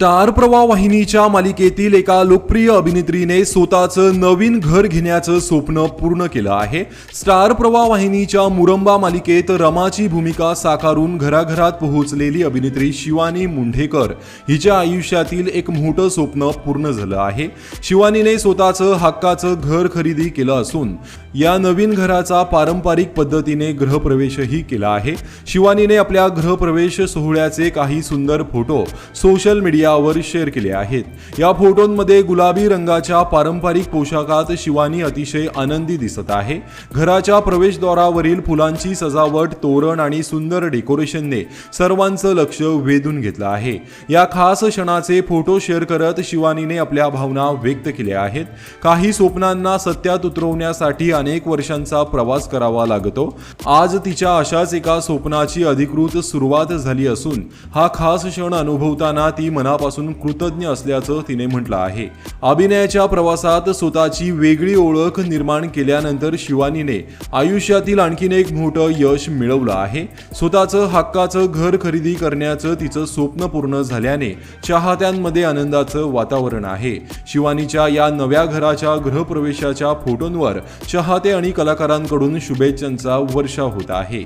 Star प्रवाह वाहिनीच्या मालिकेतील एका लोकप्रिय अभिनेत्रीने स्वतःचं नवीन घर घेण्याचं स्वप्न पूर्ण केलं आहे। स्टार प्रवाह वाहिनीच्या मुरंबा मालिकेत रमाची भूमिका साकारून घराघरात पोहोचलेली अभिनेत्री शिवानी मुंढेकर हिच्या आयुष्यातील एक मोठं स्वप्न पूर्ण झालं आहे। शिवानीने स्वतःचं हक्काचं घर खरेदी केलं असून या नवीन घराचा पारंपरिक पद्धतीने गृहप्रवेशही केला आहे। शिवानीने आपल्या गृहप्रवेश सोहळ्याचे काही सुंदर फोटो सोशल मीडियावर शेअर केले आहेत। या फोटोंमध्ये गुलाबी रंगाच्या पारंपरिक पोशाखात शिवानी अतिशय आनंदी दिसत आहे। घराच्या प्रवेशद्वारावरील फुलांची सजावट, तोरण आणि सुंदर डेकोरेशनने सर्वांचं लक्ष वेधून घेतलं आहे। या खास क्षणाचे फोटो शेअर करत शिवानीने आपल्या भावना व्यक्त केल्या आहेत। काही स्वप्नांना सत्यात उतरवण्यासाठी अनेक वर्षांचा प्रवास करावा लागतो। आज तिच्या अशाच एका स्वप्नाची अधिकृत सुरुवात झाली असून हा खास क्षण अनुभवताना ती मनापासून कृतज्ञ असल्याचं तिने म्हटलं आहे। अभिनयाच्या प्रवासात स्वतःची वेगळी ओळख निर्माण केल्यानंतर शिवानीने आयुष्यातील आणखीन एक मोठं यश मिळवलं आहे। स्वतःचं हक्काचं घर खरेदी करण्याचं तिचं स्वप्न पूर्ण झाल्याने चाहत्यांमध्ये आनंदाचं वातावरण आहे। शिवानीच्या या नव्या घराच्या गृहप्रवेशाच्या फोटोंवर चाहते आणि कलाकारांकडून शुभेच्छांचा वर्षाव होत आहे।